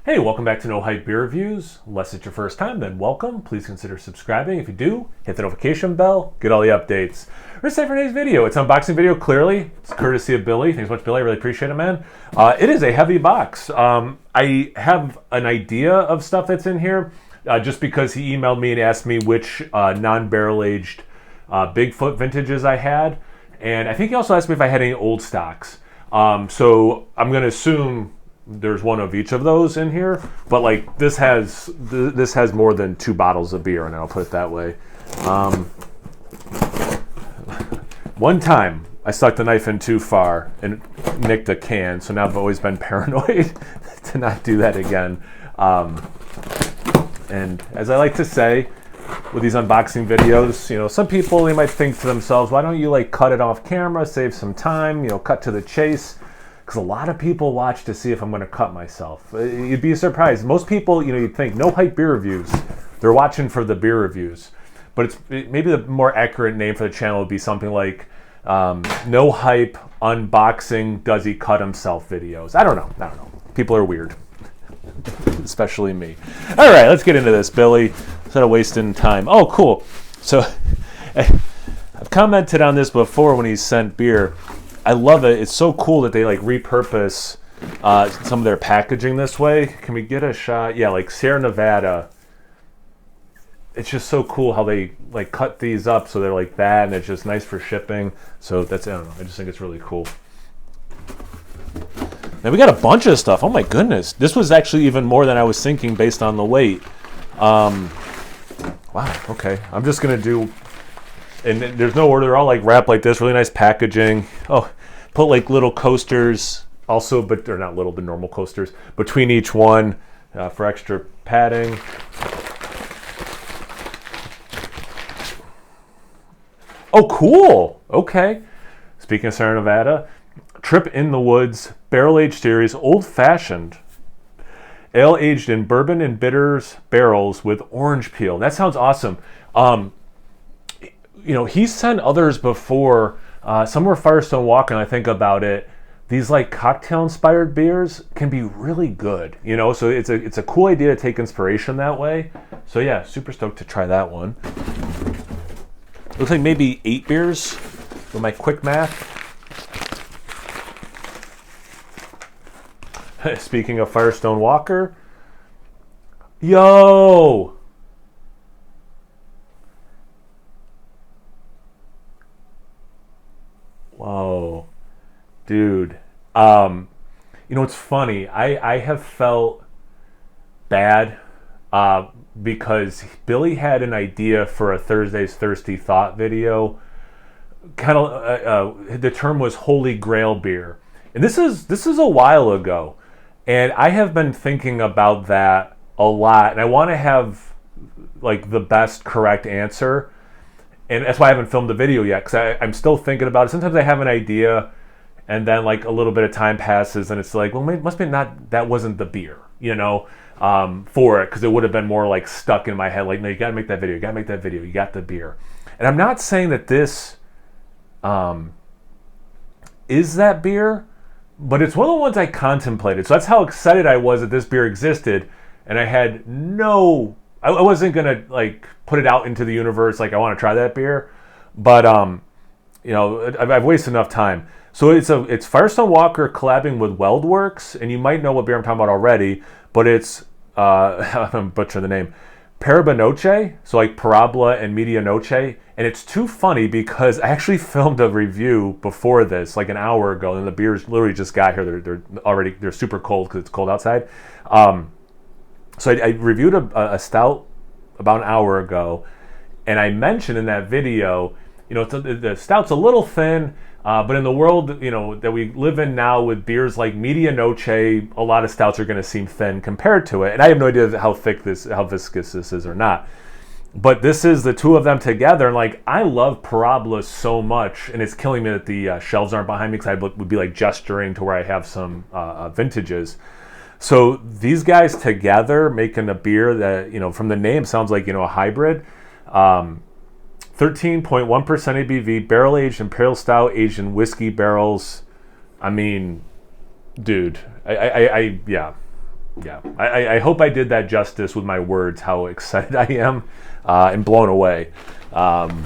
Hey, welcome back to No Hype Beer Reviews. Unless it's your first time, then welcome. Please consider subscribing. If you do, hit the notification bell, get all the updates. We're excited for today's video. It's an unboxing video, clearly. It's courtesy of Billy. Thanks so much, Billy. I really appreciate it, man. It is a heavy box. I have an idea of stuff that's in here, just because he emailed me and asked me which non-barrel aged Bigfoot vintages I had. And I think he also asked me if I had any old stocks. So I'm going to assume there's one of each of those in here, but like this has more than 2 bottles of beer, and I'll put it that way. One time I stuck the knife in too far and nicked a can, so now I've always been paranoid to not do that again. And as I like to say with these unboxing videos, you know, some people, they might think to themselves, why don't you like cut it off camera, save some time, you know, cut to the chase? Because a lot of people watch to see if I'm going to cut myself. You'd be surprised. Most people, you know, you'd think No Hype Beer Reviews. They're watching for the beer reviews. But maybe the more accurate name for the channel would be something like No Hype Unboxing Does He Cut Himself Videos. I don't know. People are weird. Especially me. All right, let's get into this, Billy. Instead of wasting time. Oh, cool. So I've commented on this before when he sent beer. I love it. It's so cool that they like repurpose some of their packaging this way. Can we get a shot? Yeah, like Sierra Nevada. It's just so cool how they like cut these up so they're like that, and it's just nice for shipping. So that's, I don't know. I just think it's really cool. Now we got a bunch of stuff. Oh my goodness. This was actually even more than I was thinking based on the weight. Wow. Okay. I'm just going to do... And there's no order. They're all like wrapped like this. Really nice packaging. Oh, put like little coasters also, but they're not little, the normal coasters between each one for extra padding. Oh, cool. Okay. Speaking of Sierra Nevada, Trip in the Woods Barrel Aged Series, Old Fashioned. Ale aged in bourbon and bitters barrels with orange peel. That sounds awesome. You know, he's sent others before. Some were Firestone Walker, and I think about it. These like cocktail-inspired beers can be really good, you know. So it's a cool idea to take inspiration that way. So yeah, super stoked to try that one. Looks like maybe 8 beers with my quick math. Speaking of Firestone Walker, yo. Whoa, dude. You know, it's funny. I have felt bad because Billy had an idea for a Thursday's Thirsty Thought video. Kind of, the term was Holy Grail beer, and this is a while ago, and I have been thinking about that a lot, and I want to have like the best correct answer. And that's why I haven't filmed the video yet, because I'm still thinking about it. Sometimes I have an idea, and then like a little bit of time passes, and it's like, well, it must be not, that wasn't the beer, you know, for it, because it would have been more like stuck in my head. Like, no, you got to make that video. You got to make that video. You got the beer. And I'm not saying that this is that beer, but it's one of the ones I contemplated. So that's how excited I was that this beer existed, and I had no... I wasn't gonna like put it out into the universe like I want to try that beer, but you know, I've wasted enough time. So it's Firestone Walker collabing with WeldWerks, and you might know what beer I'm talking about already, but it's I'm butchering the name, Parabanoche, so like Parabola and Medianoche, and it's too funny because I actually filmed a review before this like an hour ago, and the beers literally just got here. They're super cold because it's cold outside. So I reviewed a stout about an hour ago, and I mentioned in that video, you know, the stout's a little thin, but in the world, you know, that we live in now with beers like Medianoche, a lot of stouts are going to seem thin compared to it. And I have no idea how viscous this is or not. But this is the two of them together, and like I love Parabola so much, and it's killing me that the shelves aren't behind me because I would be like gesturing to where I have some vintages. So these guys together making a beer that, you know, from the name sounds like, you know, a hybrid. 13.1% ABV, barrel-aged imperial stout aged in whiskey barrels. I mean, dude, yeah. Yeah, I hope I did that justice with my words, how excited I am and blown away. And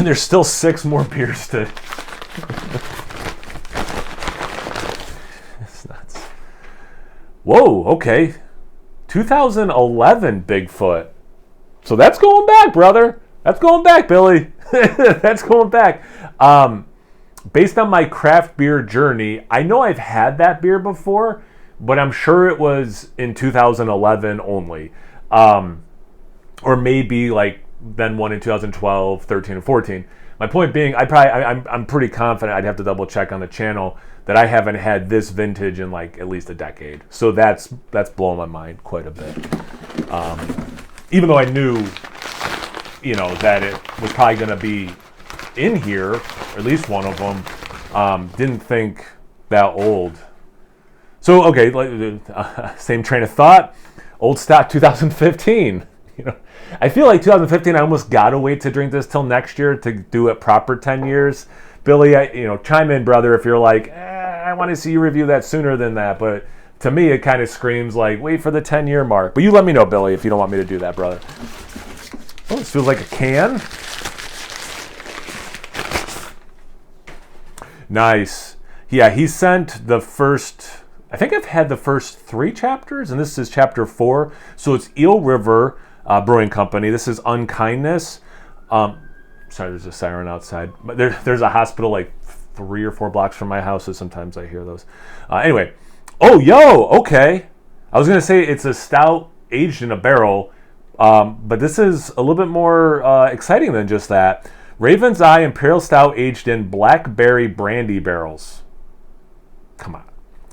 there's still 6 more beers to... It's nuts. Whoa, okay. 2011 Bigfoot. So that's going back, brother. That's going back, Billy. That's going back. Based on my craft beer journey, I know I've had that beer before, but I'm sure it was in 2011 only. Or maybe like then one in 2012, 13, and 14. My point being, I'm pretty confident, I'd have to double check on the channel, that I haven't had this vintage in like at least a decade. So that's blowing my mind quite a bit. Even though I knew, that it was probably going to be in here, or at least one of them, didn't think that old. So, okay, same train of thought. Old stock 2015. I feel like 2015, I almost got to wait to drink this till next year to do it proper 10 years. Billy, chime in, brother, if you're like, I want to see you review that sooner than that. But to me, it kind of screams like, wait for the 10-year mark. But you let me know, Billy, if you don't want me to do that, brother. Oh, this feels like a can. Nice. Yeah, he sent the first... I think I've had the first 3 chapters, and this is chapter 4. So it's Eel River Brewing Company. This is Unkindness. Sorry, there's a siren outside. But there's a hospital like 3 or 4 blocks from my house, so sometimes I hear those. Anyway. Oh, okay. I was going to say it's a stout aged in a barrel, but this is a little bit more exciting than just that. Raven's Eye Imperial Stout aged in blackberry brandy barrels. Come on.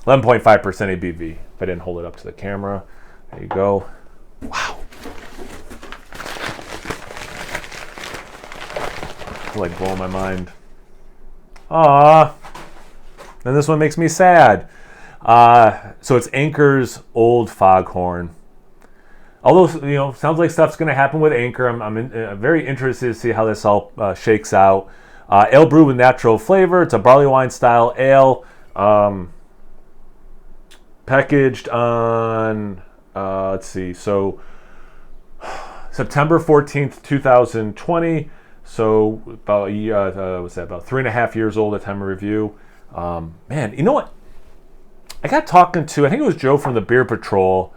11.5% ABV. If I didn't hold it up to the camera. There you go. Wow. I feel like blowing my mind. Aww. And this one makes me sad. So it's Anchor's Old Foghorn. Although, sounds like stuff's going to happen with Anchor. I'm very interested to see how this all shakes out. Ale brewed with natural flavor. It's a barley wine style ale. Packaged on, let's see, so September 14th, 2020. So about a year, about 3.5 years old at time of review. Man, you know what? I got talking to, I think it was Joe from the Beer Patrol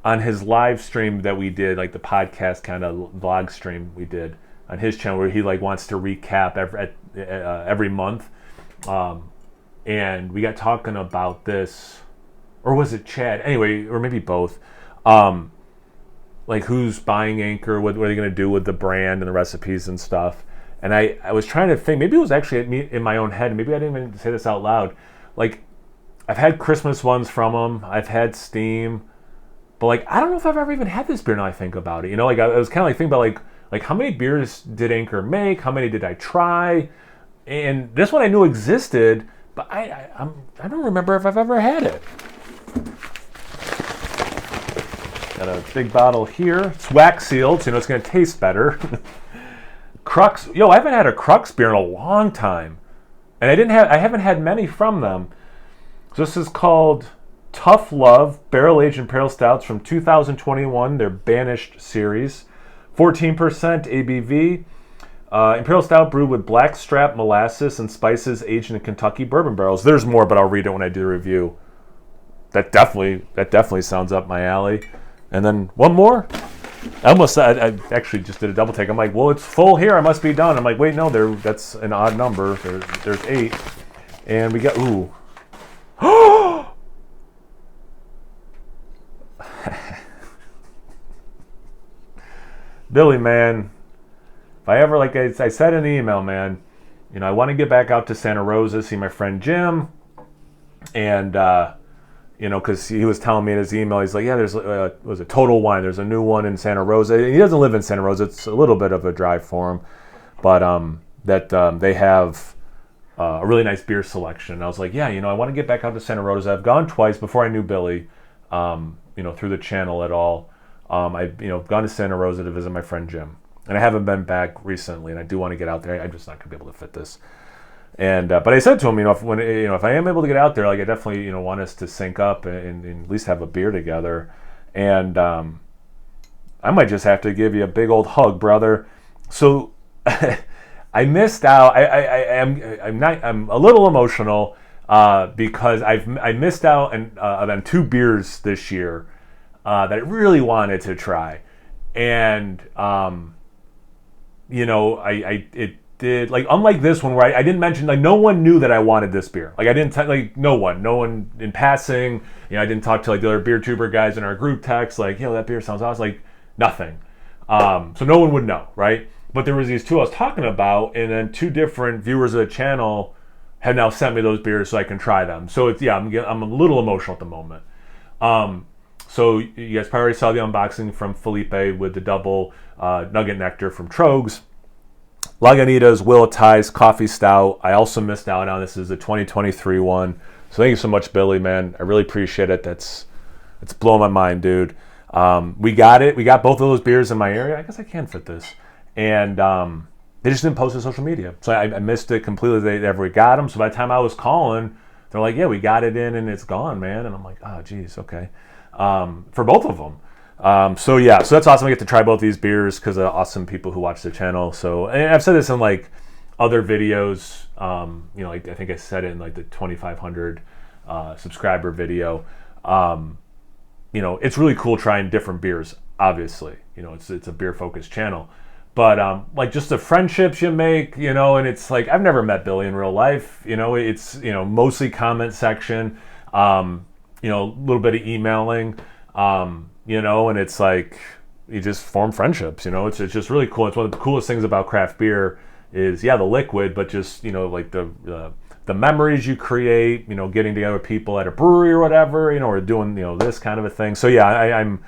on his live stream that we did, like the podcast kind of vlog stream we did on his channel, where he like wants to recap every month. And we got talking about this, or was it Chad? Anyway, or maybe both. Like who's buying Anchor, what are they going to do with the brand and the recipes and stuff. And I was trying to think, maybe it was actually in my own head, maybe I didn't even say this out loud. Like, I've had Christmas ones from them, I've had Steam, but like, I don't know if I've ever even had this beer now I think about it. Like I was kind of like thinking about like how many beers did Anchor make? How many did I try? And this one I knew existed, but I don't remember if I've ever had it. Got a big bottle here. It's wax sealed, so it's going to taste better. Crux. I haven't had a Crux beer in a long time, and I haven't had many from them. So this is called Tough Love Barrel Aged Imperial Stouts from 2021. Their Banished series, 14% ABV. Imperial Stout brewed with blackstrap molasses and spices aged in Kentucky bourbon barrels. There's more, but I'll read it when I do the review. That definitely sounds up my alley. And then one more. I actually just did a double take. I'm like, well, it's full here. I must be done. I'm like, wait, no, that's an odd number. There's 8. And we got, ooh. Billy, man. If I ever, like I said in the email, man, I want to get back out to Santa Rosa, see my friend Jim. And, because he was telling me in his email, he's like, yeah, there's, was it Total Wine? There's a new one in Santa Rosa. He doesn't live in Santa Rosa. It's a little bit of a drive for him. But they have a really nice beer selection. And I was like, yeah, I want to get back out to Santa Rosa. I've gone twice before I knew Billy, through the channel at all. I've gone to Santa Rosa to visit my friend Jim. And I haven't been back recently, and I do want to get out there. I'm just not going to be able to fit this. And but I said to him, if I am able to get out there, like I definitely want us to sync up and at least have a beer together. And I might just have to give you a big old hug, brother. So I missed out. I'm a little emotional because I missed out on 2 beers this year that I really wanted to try, and it did, like, unlike this one where I didn't mention, like, no one knew that I wanted this beer. Like, I didn't no one in passing. I didn't talk to like the other beer tuber guys in our group text, like, that beer sounds awesome. Like, nothing. So no one would know, right? But there was these 2 I was talking about, and then 2 different viewers of the channel have now sent me those beers so I can try them. So it's I'm a little emotional at the moment. So you guys probably saw the unboxing from Felipe with the double Nugget Nectar from Trogs. Lagunitas Will of Ties Coffee Stout. I also missed out on. This is the 2023 one. So thank you so much, Billy, man. I really appreciate it. It's blowing my mind, dude. We got it. We got both of those beers in my area. I guess I can fit this. And they just didn't post it on social media. So I missed it completely. They never got them. So by the time I was calling, they're like, yeah, we got it in and it's gone, man. And I'm like, oh, geez, okay. For both of them. So that's awesome. I get to try both these beers because of awesome people who watch the channel. So, and I've said this in like other videos. Like I think I said it in like the 2,500 subscriber video. It's really cool trying different beers. Obviously, it's a beer focused channel, but like just the friendships you make, and it's like I've never met Billy in real life. It's mostly comment section. A little bit of emailing. And it's like you just form friendships. It's just really cool. It's one of the coolest things about craft beer is the liquid, but just like the memories you create. Getting together with people at a brewery or whatever. Or doing this kind of a thing. So I'm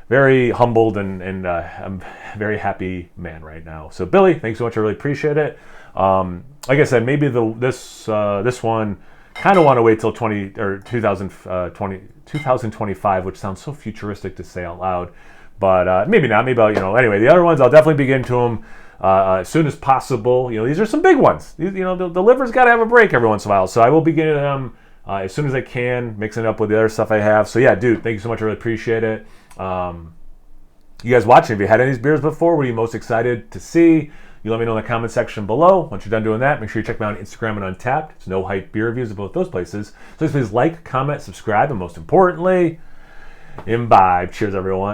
very humbled and I'm a very happy man right now. So Billy, thanks so much. I really appreciate it. Like I said, maybe this one. Kind of want to wait till 2025, which sounds so futuristic to say out loud, but maybe not. Maybe anyway. The other ones I'll definitely be getting to them as soon as possible. These are some big ones. The liver's got to have a break every once in a while, so I will be getting them as soon as I can, mixing it up with the other stuff I have. So dude, thank you so much. I really appreciate it. You guys watching, have you had any of these beers before? What are you most excited to see? You let me know in the comment section below. Once you're done doing that, make sure you check me out on Instagram and Untappd. It's No Hype Beer Reviews at both those places. So please like, comment, subscribe, and most importantly, imbibe. Cheers, everyone.